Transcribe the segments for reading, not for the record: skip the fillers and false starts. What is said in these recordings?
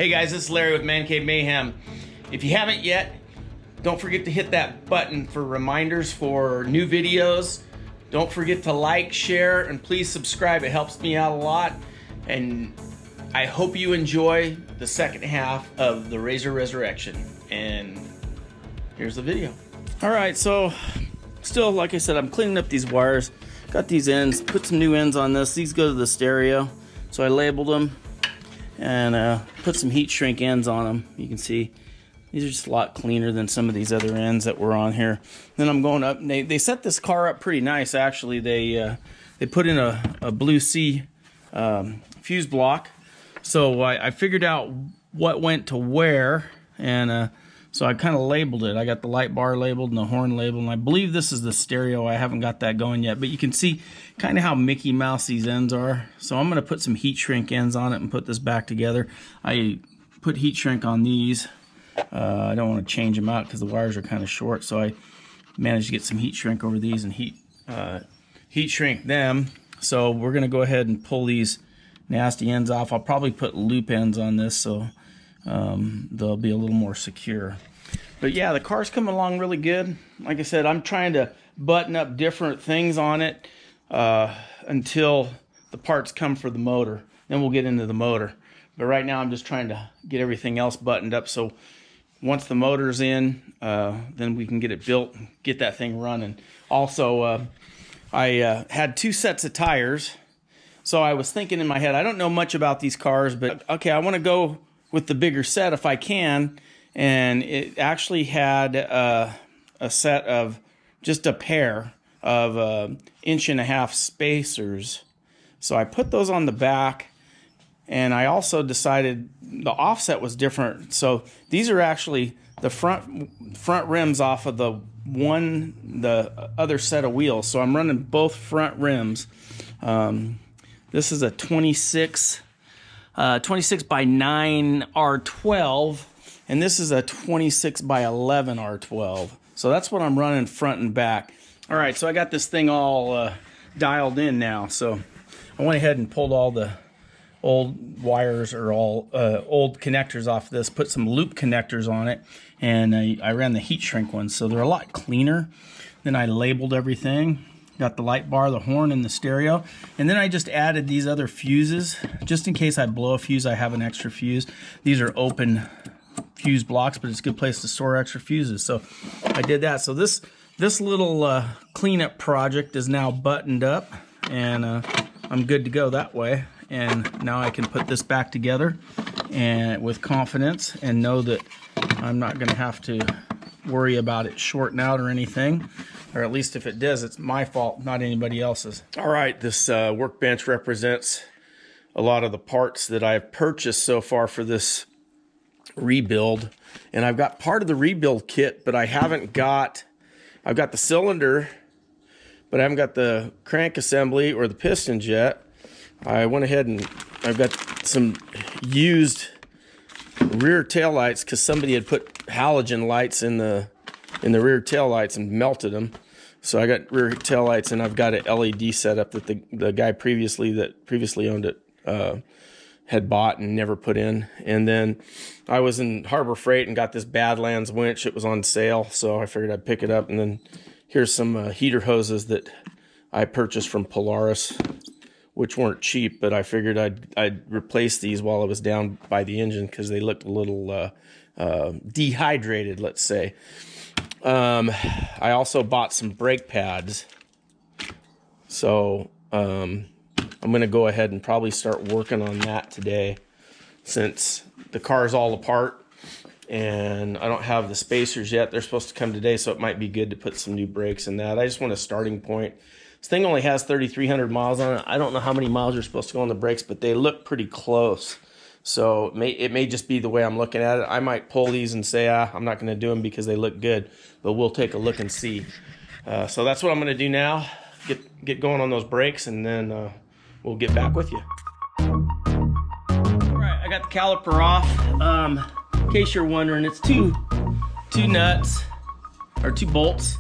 Hey guys, this is Larry with ManCave Mayhem. If you haven't yet, don't forget to hit that button for reminders for new videos. Don't forget to like, share, and please subscribe. It helps me out a lot. And I hope you enjoy the second half of the RZR Resurrection. And here's the video. All right, so still, like I said, I'm cleaning up these wires. Got these ends, put some new ends on this. These go to the stereo. So I labeled them and put some heat shrink ends on them. You can see these are just a lot cleaner than some of these other ends that were on here. Then I'm going up, and they set this car up pretty nice actually. They put in a Blue Sea fuse block. So I figured out what went to where, and so I kind of labeled it. I got the light bar labeled and the horn labeled, and I believe this is the stereo. I haven't got that going yet, but you can see kind of how Mickey Mouse these ends are. So I'm going to put some heat shrink ends on it and put this back together. I put heat shrink on these. I don't want to change them out because the wires are kind of short, so I managed to get some heat shrink over these and heat shrink them. So we're going to go ahead and pull these nasty ends off. I'll probably put loop ends on this so they'll be a little more secure. But yeah, the car's coming along really good. Like I said, I'm trying to button up different things on it until the parts come for the motor. Then we'll get into the motor. But right now I'm just trying to get everything else buttoned up, so once the motor's in, then we can get it built and get that thing running. Also, I had 2 sets of tires, so I was thinking in my head, I don't know much about these cars, but okay, I want to go with the bigger set if I can. And it actually had a set of just a pair of 1.5 inch spacers. So I put those on the back, and I also decided the offset was different. So these are actually the front rims off of the other set of wheels. So I'm running both front rims. This is a 26 by 9 R12, and this is a 26 by 11 R12. So that's what I'm running front and back. All right, so I got this thing all dialed in now. So I went ahead and pulled all the old wires or all old connectors off this, put some loop connectors on it, and I ran the heat shrink ones, so they're a lot cleaner. Then I labeled everything. Got the light bar, the horn, and the stereo. And then I just added these other fuses. Just in case I blow a fuse, I have an extra fuse. These are open fuse blocks, but it's a good place to store extra fuses. So I did that. So this little cleanup project is now buttoned up, and I'm good to go that way. And now I can put this back together and with confidence and know that I'm not going to have to worry about it shorting out or anything. Or at least if it does, it's my fault, not anybody else's. All right, this workbench represents a lot of the parts that I've purchased so far for this rebuild. And I've got part of the rebuild kit, but I've got the cylinder, but I haven't got the crank assembly or the pistons yet. I went ahead and I've got some used rear taillights because somebody had put halogen lights in the rear taillights and melted them. So I got rear taillights, and I've got an LED setup that the guy previously owned it had bought and never put in. And then I was in Harbor Freight and got this Badlands winch. It was on sale, so I figured I'd pick it up. And then here's some heater hoses that I purchased from Polaris, which weren't cheap, but I figured I'd replace these while I was down by the engine because they looked a little dehydrated, let's say. I also bought some brake pads, so I'm going to go ahead and probably start working on that today, since the car's all apart and I don't have the spacers yet. They're supposed to come today, so it might be good to put some new brakes in that. I just want a starting point. This thing only has 3,300 miles on it. I don't know how many miles are supposed to go on the brakes, but they look pretty close. So it may just be the way I'm looking at it. I might pull these and say, I'm not going to do them because they look good, but we'll take a look and see. So that's what I'm going to do now. Get going on those brakes, and then we'll get back with you. All right, I got the caliper off. In case you're wondering, it's two nuts, or 2 bolts.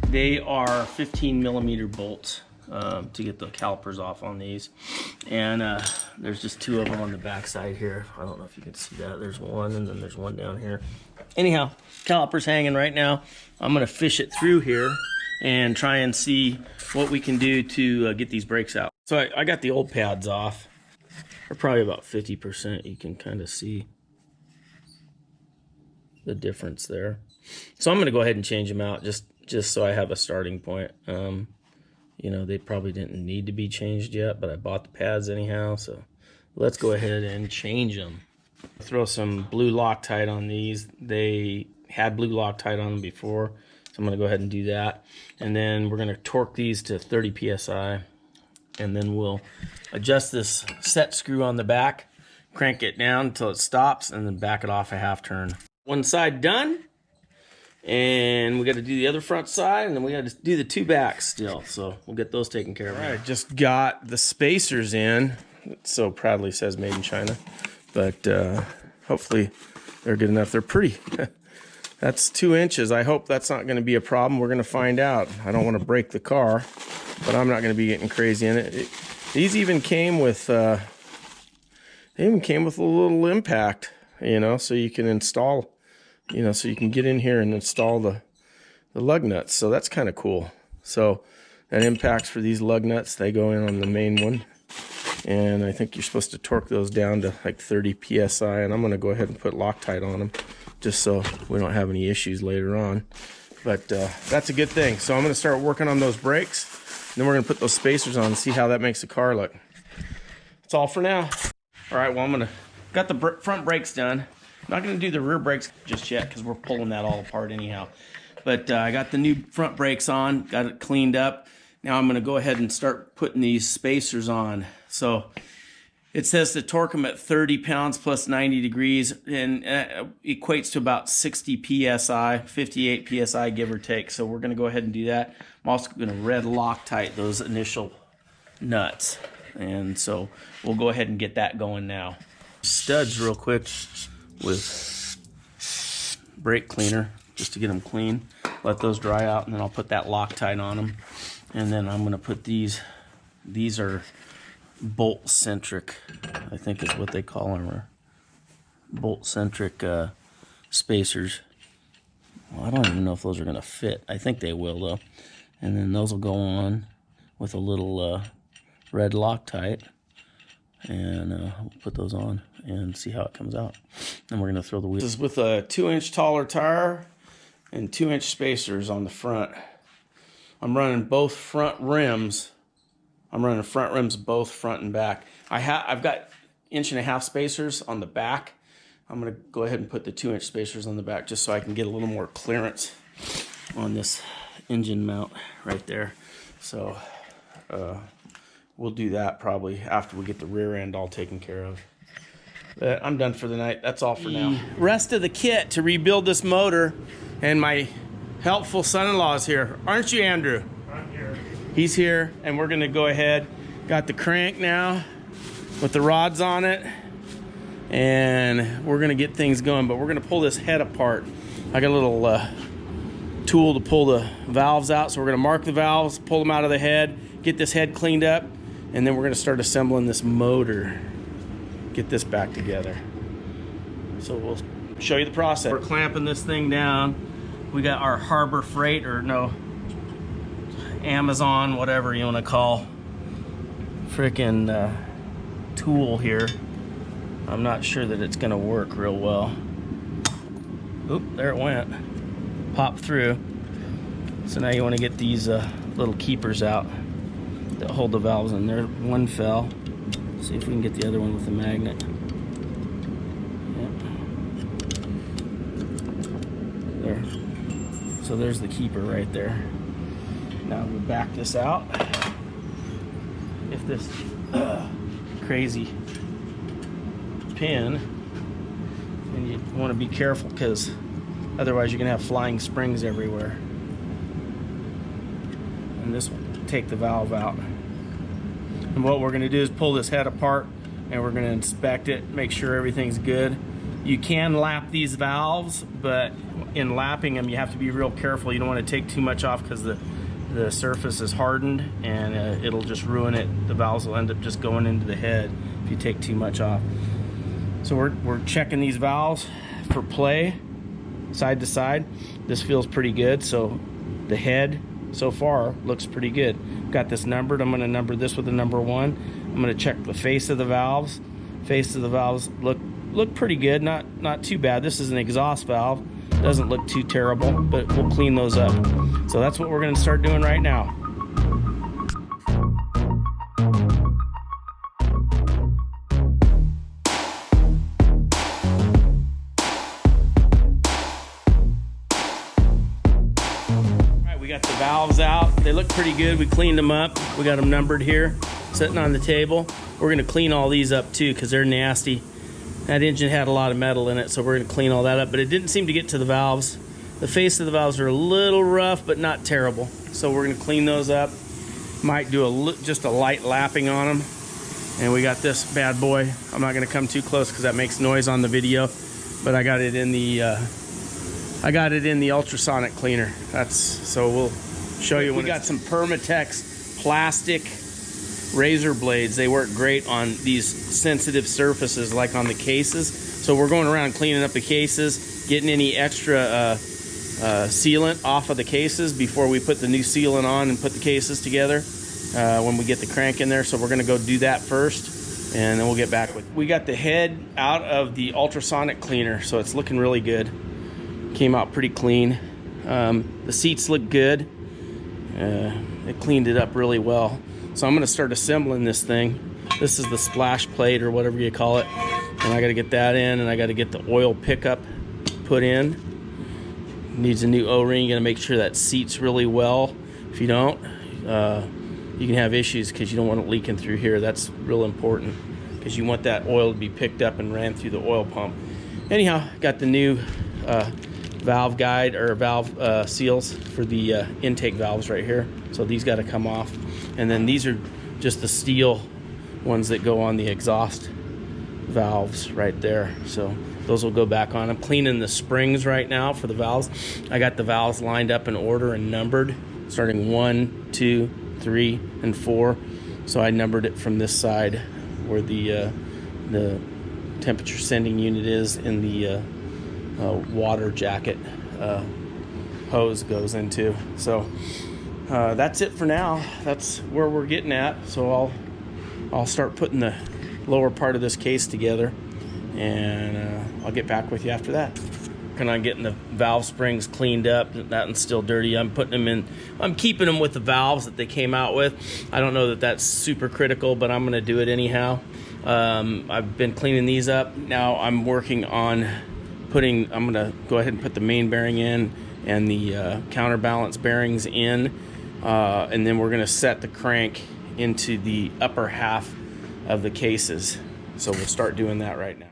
They are 15 millimeter bolts. to get the calipers off on these. And there's just 2 of them on the back side here. I don't know if you can see that. There's one, and then there's one down here. Anyhow, calipers hanging right now. I'm gonna fish it through here and try and see what we can do to get these brakes out. So I got the old pads off. They're probably about 50%. You can kind of see the difference there. So I'm gonna go ahead and change them out just so I have a starting point. You know, they probably didn't need to be changed yet, but I bought the pads anyhow, so let's go ahead and change them. Throw some blue Loctite on these. They had blue Loctite on them before, so I'm gonna go ahead and do that. And then we're gonna torque these to 30 PSI, and then we'll adjust this set screw on the back, crank it down until it stops, and then back it off a half turn. One side done, and we got to do the other front side, and then we got to do the 2 backs still, so we'll get those taken care of. All right, just got the spacers in. It so proudly says made in China, but hopefully they're good enough. They're pretty. That's 2 inches. I hope that's not going to be a problem. We're going to find out. I don't want to break the car, but I'm not going to be getting crazy in it. These even came with a little impact, you know, so you can install, you know, so you can get in here and install the lug nuts. So that's kind of cool. So that impacts for these lug nuts, they go in on the main one. And I think you're supposed to torque those down to like 30 PSI. And I'm going to go ahead and put Loctite on them just so we don't have any issues later on. But that's a good thing. So I'm going to start working on those brakes. And then we're going to put those spacers on and see how that makes the car look. That's all for now. All right, well, got the front brakes done. I'm not going to do the rear brakes just yet because we're pulling that all apart anyhow. But I got the new front brakes on, got it cleaned up. Now I'm going to go ahead and start putting these spacers on. So it says to torque them at 30 pounds plus 90 degrees, and equates to about 60 PSI, 58 PSI, give or take. So we're going to go ahead and do that. I'm also going to red Loctite those initial nuts. And so we'll go ahead and get that going now. Studs real quick with brake cleaner just to get them clean. Let those dry out, and then I'll put that Loctite on them. And then I'm going to put these are bolt-centric, I think is what they call them, or bolt-centric spacers. Well, I don't even know if those are going to fit. I think they will, though. And then those will go on with a little red Loctite, and we'll put those on and see how it comes out. And we're going to throw the wheels. This is with a 2-inch taller tire and 2-inch spacers on the front. I'm running both front rims. I'm running front rims both front and back. I've got 1.5-inch spacers on the back. I'm going to go ahead and put the 2-inch spacers on the back just so I can get a little more clearance on this engine mount right there. So we'll do that probably after we get the rear end all taken care of. But I'm done for the night. That's all for now. Rest of the kit to rebuild this motor, and my helpful son-in-law is here. Aren't you, Andrew? I'm here. He's here, and we're gonna go ahead. Got the crank now with the rods on it, and we're gonna get things going, but we're gonna pull this head apart. I got a little tool to pull the valves out, so we're gonna mark the valves, pull them out of the head, get this head cleaned up, and then we're gonna start assembling this motor. Get this back together. So we'll show you the process. We're clamping this thing down. We got our Harbor Freight, or no, Amazon, whatever you want to call, freaking tool here. I'm not sure that it's gonna work real well. Oop, there it went. Popped through. So now you want to get these little keepers out that hold the valves in there. One fell. See if we can get the other one with the magnet. Yep. There. So there's the keeper right there. Now we'll back this out. If this crazy pin, and you want to be careful because otherwise you're going to have flying springs everywhere. And this will take the valve out. And what we're going to do is pull this head apart, and we're going to inspect it, make sure everything's good. You can lap these valves, but in lapping them you have to be real careful. You don't want to take too much off because the the surface is hardened, and it'll just ruin it. The valves will end up just going into the head if you take too much off. So we're checking these valves for play, side to side. This feels pretty good. So the head so far looks pretty good. Got this numbered. I'm going to number this with a number 1. I'm going to check the face of the valves. Face of the valves look pretty good. Not too bad. This is an exhaust valve. Doesn't look too terrible, but we'll clean those up. So that's what we're going to start doing right now. We got the valves out. They look pretty good. We cleaned them up. We got them numbered here, sitting on the table. We're going to clean all these up too because they're nasty. That engine had a lot of metal in it, so we're going to clean all that up. But it didn't seem to get to the valves. The face of the valves are a little rough, but not terrible. So we're going to clean those up. Might do just a light lapping on them. And we got this bad boy. I'm not going to come too close because that makes noise on the video. But I got it in the ultrasonic cleaner. So we'll show you. We got some Permatex plastic razor blades. They work great on these sensitive surfaces like on the cases. So we're going around cleaning up the cases, getting any extra sealant off of the cases before we put the new sealant on and put the cases together when we get the crank in there. So we're going to go do that first, and then we'll get back with it. We got the head out of the ultrasonic cleaner, so it's looking really good. Came out pretty clean. The seats look good. It cleaned it up really well. So I'm going to start assembling this thing. This is the splash plate or whatever you call it. And I got to get that in, and I got to get the oil pickup put in. Needs a new O-ring. You got to make sure that seats really well. If you don't, you can have issues because you don't want it leaking through here. That's real important because you want that oil to be picked up and ran through the oil pump. Anyhow, got the new valve guide or valve seals for the intake valves right here. So these got to come off. And then these are just the steel ones that go on the exhaust valves right there. So those will go back on. I'm cleaning the springs right now for the valves. I got the valves lined up in order and numbered, starting 1, 2, 3, and 4. So I numbered it from this side where the temperature sending unit is in the water jacket hose goes into. So that's it for now. That's where we're getting at. So I'll start putting the lower part of this case together, and I'll get back with you after that. Working on getting the valve springs cleaned up. That one's still dirty. I'm putting them in. I'm keeping them with the valves that they came out with. I don't know that that's super critical, but I'm going to do it anyhow. I've been cleaning these up. Now I'm working on I'm going to go ahead and put the main bearing in and the counterbalance bearings in. And then we're going to set the crank into the upper half of the cases. So we'll start doing that right now.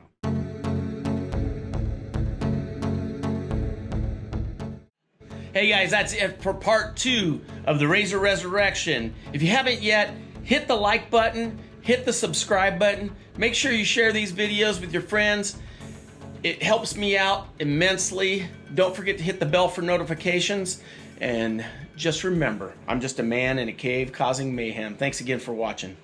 Hey guys, that's it for part 2 of the RZR Resurrection. If you haven't yet, hit the like button, hit the subscribe button. Make sure you share these videos with your friends. It helps me out immensely. Don't forget to hit the bell for notifications. And just remember, I'm just a man in a cave causing mayhem. Thanks again for watching.